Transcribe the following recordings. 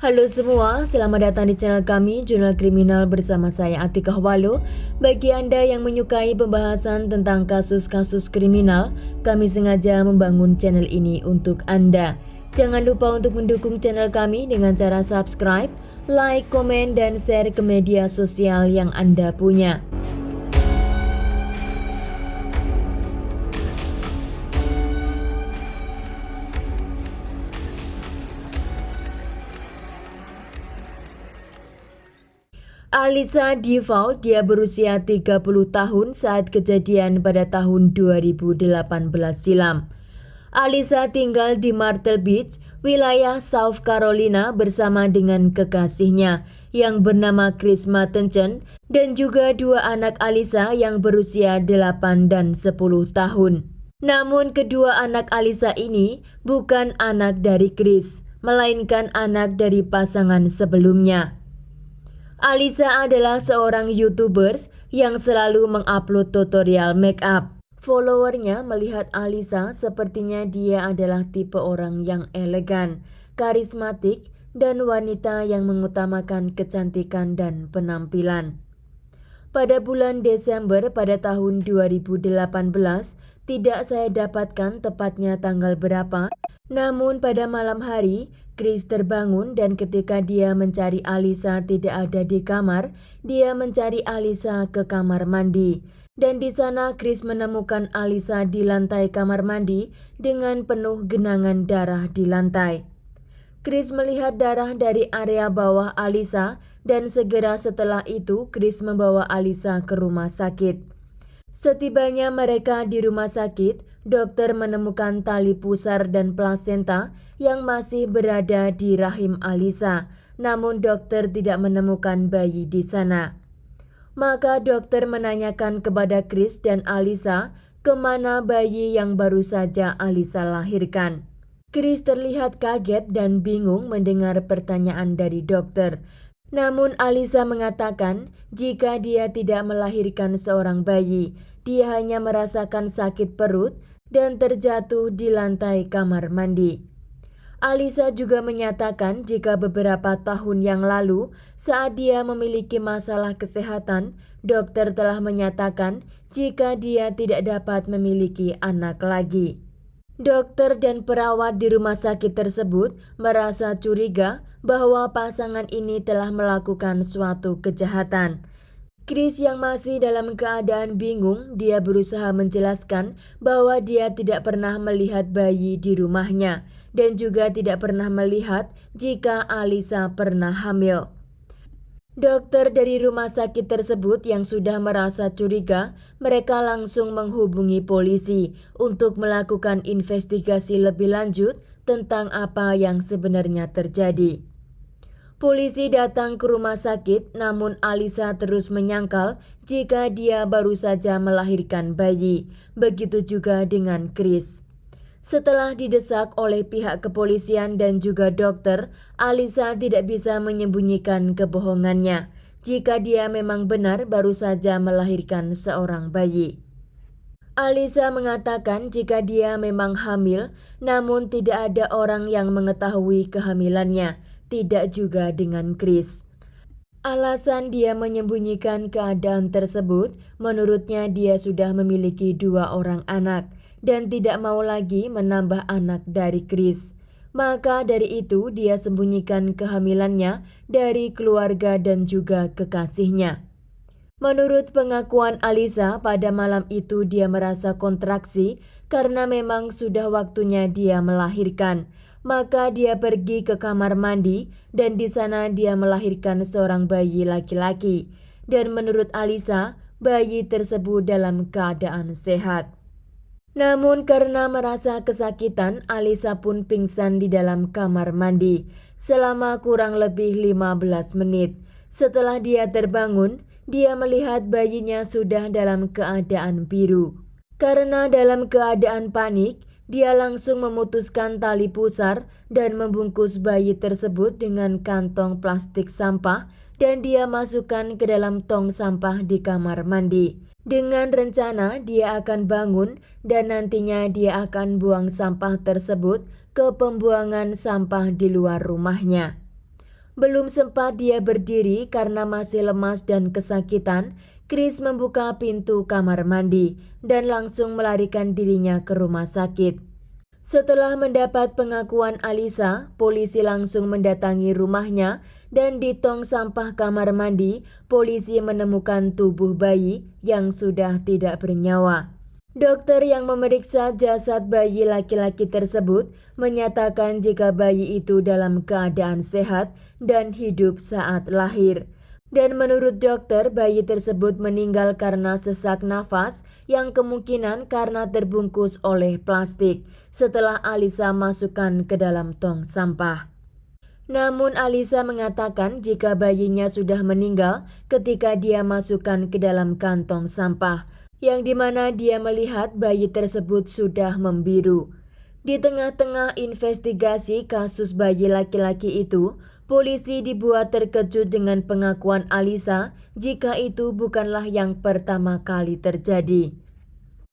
Halo semua, selamat datang di channel kami, Jurnal Kriminal bersama saya Atikah Walu. Bagi Anda yang menyukai pembahasan tentang kasus-kasus kriminal, kami sengaja membangun channel ini untuk Anda. Jangan lupa untuk mendukung channel kami dengan cara subscribe, like, komen, dan share ke media sosial yang Anda punya. Alisa Default, dia berusia 30 tahun saat kejadian pada tahun 2018 silam. Alisa tinggal di Myrtle Beach, wilayah South Carolina bersama dengan kekasihnya yang bernama Chris Mattenchen dan juga dua anak Alisa yang berusia 8 dan 10 tahun. Namun kedua anak Alisa ini bukan anak dari Chris, melainkan anak dari pasangan sebelumnya. Alisa adalah seorang YouTubers yang selalu mengupload tutorial make up. Followernya melihat Alisa sepertinya dia adalah tipe orang yang elegan, karismatik, dan wanita yang mengutamakan kecantikan dan penampilan. Pada bulan Desember pada tahun 2018, tidak saya dapatkan tepatnya tanggal berapa, namun pada malam hari, Chris terbangun dan ketika dia mencari Alisa tidak ada di kamar, dia mencari Alisa ke kamar mandi. Dan di sana Chris menemukan Alisa di lantai kamar mandi dengan penuh genangan darah di lantai. Chris melihat darah dari area bawah Alisa dan segera setelah itu Chris membawa Alisa ke rumah sakit. Setibanya mereka di rumah sakit, dokter menemukan tali pusar dan plasenta yang masih berada di rahim Alisa, namun dokter tidak menemukan bayi di sana. Maka dokter menanyakan kepada Chris dan Alisa kemana bayi yang baru saja Alisa lahirkan. Chris terlihat kaget dan bingung mendengar pertanyaan dari dokter. Namun Alisa mengatakan jika dia tidak melahirkan seorang bayi, dia hanya merasakan sakit perut dan terjatuh di lantai kamar mandi. Alisa juga menyatakan jika beberapa tahun yang lalu saat dia memiliki masalah kesehatan, dokter telah menyatakan jika dia tidak dapat memiliki anak lagi. Dokter dan perawat di rumah sakit tersebut merasa curiga bahwa pasangan ini telah melakukan suatu kejahatan. Chris yang masih dalam keadaan bingung, dia berusaha menjelaskan bahwa dia tidak pernah melihat bayi di rumahnya dan juga tidak pernah melihat jika Alisa pernah hamil. Dokter dari rumah sakit tersebut yang sudah merasa curiga, mereka langsung menghubungi polisi untuk melakukan investigasi lebih lanjut tentang apa yang sebenarnya terjadi. Polisi datang ke rumah sakit, namun Alisa terus menyangkal jika dia baru saja melahirkan bayi. Begitu juga dengan Chris. Setelah didesak oleh pihak kepolisian dan juga dokter, Alisa tidak bisa menyembunyikan kebohongannya jika dia memang benar baru saja melahirkan seorang bayi. Alisa mengatakan jika dia memang hamil, namun tidak ada orang yang mengetahui kehamilannya, tidak juga dengan Chris. Alasan dia menyembunyikan keadaan tersebut, menurutnya dia sudah memiliki 2 orang anak dan tidak mau lagi menambah anak dari Chris. Maka dari itu dia sembunyikan kehamilannya dari keluarga dan juga kekasihnya. Menurut pengakuan Alisa, pada malam itu dia merasa kontraksi karena memang sudah waktunya dia melahirkan. Maka dia pergi ke kamar mandi dan di sana dia melahirkan seorang bayi laki-laki. Dan menurut Alisa, bayi tersebut dalam keadaan sehat. Namun karena merasa kesakitan, Alisa pun pingsan di dalam kamar mandi selama kurang lebih 15 menit. Setelah dia terbangun, dia melihat bayinya sudah dalam keadaan biru. Karena dalam keadaan panik, dia langsung memutuskan tali pusar dan membungkus bayi tersebut dengan kantong plastik sampah dan dia masukkan ke dalam tong sampah di kamar mandi. Dengan rencana dia akan bangun dan nantinya dia akan buang sampah tersebut ke pembuangan sampah di luar rumahnya. Belum sempat dia berdiri karena masih lemas dan kesakitan, Chris membuka pintu kamar mandi dan langsung melarikan dirinya ke rumah sakit. Setelah mendapat pengakuan Alisa, polisi langsung mendatangi rumahnya dan di tong sampah kamar mandi, polisi menemukan tubuh bayi yang sudah tidak bernyawa. Dokter yang memeriksa jasad bayi laki-laki tersebut menyatakan jika bayi itu dalam keadaan sehat dan hidup saat lahir. Dan menurut dokter, bayi tersebut meninggal karena sesak nafas yang kemungkinan karena terbungkus oleh plastik setelah Alisa masukkan ke dalam tong sampah. Namun Alisa mengatakan jika bayinya sudah meninggal ketika dia masukkan ke dalam kantong sampah, yang dimana dia melihat bayi tersebut sudah membiru. Di tengah-tengah investigasi kasus bayi laki-laki itu, polisi dibuat terkejut dengan pengakuan Alisa jika itu bukanlah yang pertama kali terjadi.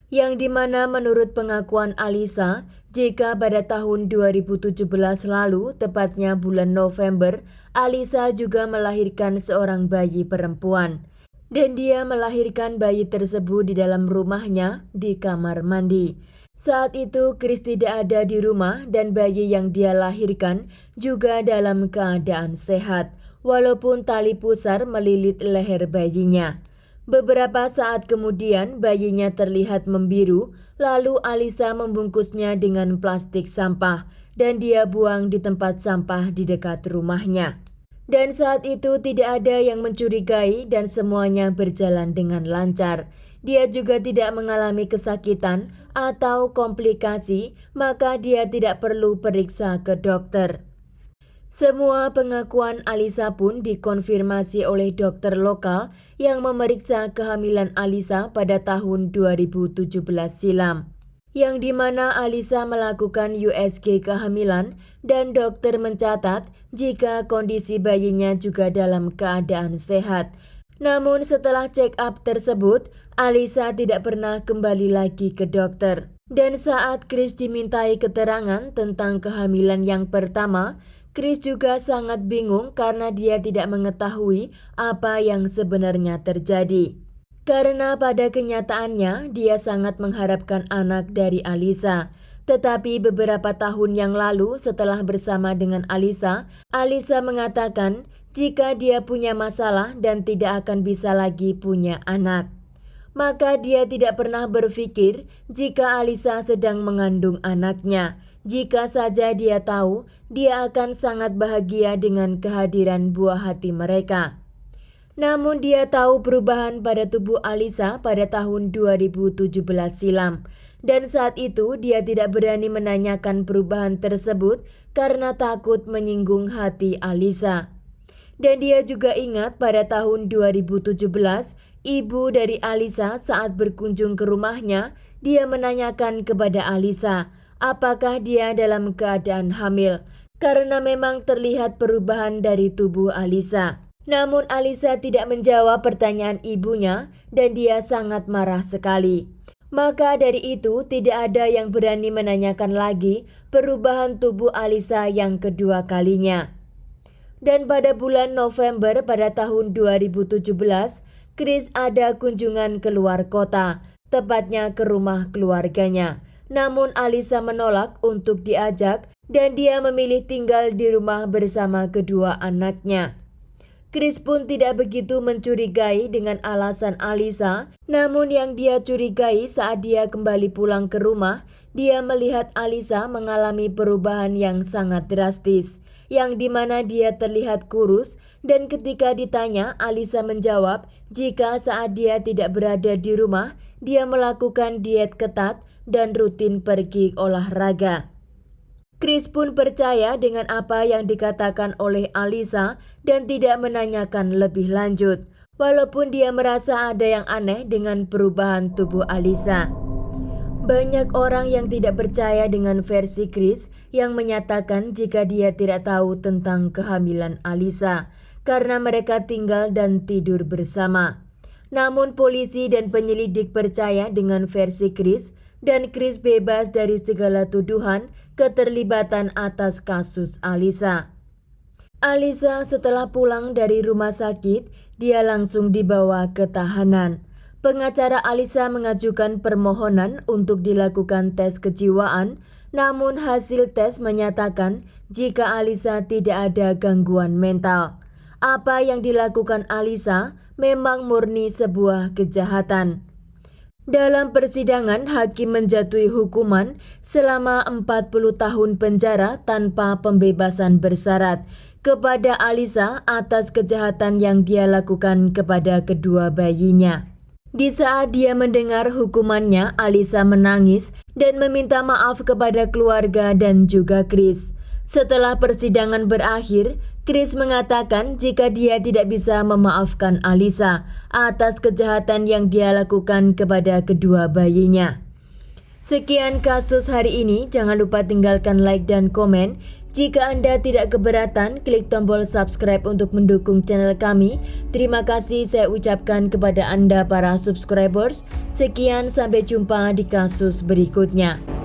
Yang dimana menurut pengakuan Alisa, jika pada tahun 2017 lalu, tepatnya bulan November, Alisa juga melahirkan seorang bayi perempuan. Dan dia melahirkan bayi tersebut di dalam rumahnya di kamar mandi. Saat itu Chris tidak ada di rumah dan bayi yang dia lahirkan juga dalam keadaan sehat, walaupun tali pusar melilit leher bayinya. Beberapa saat kemudian bayinya terlihat membiru, lalu Alisa membungkusnya dengan plastik sampah dan dia buang di tempat sampah di dekat rumahnya. Dan saat itu tidak ada yang mencurigai dan semuanya berjalan dengan lancar. Dia juga tidak mengalami kesakitan atau komplikasi, maka dia tidak perlu periksa ke dokter. Semua pengakuan Alisa pun dikonfirmasi oleh dokter lokal yang memeriksa kehamilan Alisa pada tahun 2017 silam, yang dimana Alisa melakukan USG kehamilan dan dokter mencatat jika kondisi bayinya juga dalam keadaan sehat. Namun setelah check up tersebut, Alisa tidak pernah kembali lagi ke dokter. Dan saat Chris dimintai keterangan tentang kehamilan yang pertama, Chris juga sangat bingung karena dia tidak mengetahui apa yang sebenarnya terjadi. Karena pada kenyataannya dia sangat mengharapkan anak dari Alisa. Tetapi beberapa tahun yang lalu setelah bersama dengan Alisa, Alisa mengatakan jika dia punya masalah dan tidak akan bisa lagi punya anak. Maka dia tidak pernah berpikir jika Alisa sedang mengandung anaknya. Jika saja dia tahu, dia akan sangat bahagia dengan kehadiran buah hati mereka. Namun dia tahu perubahan pada tubuh Alisa pada tahun 2017 silam. Dan saat itu dia tidak berani menanyakan perubahan tersebut karena takut menyinggung hati Alisa. Dan dia juga ingat pada tahun 2017, ibu dari Alisa saat berkunjung ke rumahnya, dia menanyakan kepada Alisa, apakah dia dalam keadaan hamil, karena memang terlihat perubahan dari tubuh Alisa. Namun Alisa tidak menjawab pertanyaan ibunya dan dia sangat marah sekali. Maka dari itu tidak ada yang berani menanyakan lagi perubahan tubuh Alisa yang kedua kalinya. Dan pada bulan November pada tahun 2017, Chris ada kunjungan ke luar kota, tepatnya ke rumah keluarganya. Namun Alisa menolak untuk diajak dan dia memilih tinggal di rumah bersama kedua anaknya. Chris pun tidak begitu mencurigai dengan alasan Alisa, namun yang dia curigai saat dia kembali pulang ke rumah, dia melihat Alisa mengalami perubahan yang sangat drastis, yang dimana dia terlihat kurus dan ketika ditanya Alisa menjawab jika saat dia tidak berada di rumah, dia melakukan diet ketat dan rutin pergi olahraga. Chris pun percaya dengan apa yang dikatakan oleh Alisa dan tidak menanyakan lebih lanjut, walaupun dia merasa ada yang aneh dengan perubahan tubuh Alisa. Banyak orang yang tidak percaya dengan versi Chris yang menyatakan jika dia tidak tahu tentang kehamilan Alisa, karena mereka tinggal dan tidur bersama. Namun polisi dan penyelidik percaya dengan versi Chris, dan Chris bebas dari segala tuduhan keterlibatan atas kasus Alisa. Alisa setelah pulang dari rumah sakit, dia langsung dibawa ke tahanan. Pengacara Alisa mengajukan permohonan untuk dilakukan tes kejiwaan, namun hasil tes menyatakan jika Alisa tidak ada gangguan mental. Apa yang dilakukan Alisa memang murni sebuah kejahatan. Dalam persidangan, hakim menjatuhi hukuman selama 40 tahun penjara tanpa pembebasan bersyarat kepada Alisa atas kejahatan yang dia lakukan kepada kedua bayinya. Di saat dia mendengar hukumannya, Alisa menangis dan meminta maaf kepada keluarga dan juga Chris. Setelah persidangan berakhir, Chris mengatakan jika dia tidak bisa memaafkan Alisa atas kejahatan yang dia lakukan kepada kedua bayinya. Sekian kasus hari ini, jangan lupa tinggalkan like dan komen. Jika Anda tidak keberatan, klik tombol subscribe untuk mendukung channel kami. Terima kasih saya ucapkan kepada Anda para subscribers. Sekian, sampai jumpa di kasus berikutnya.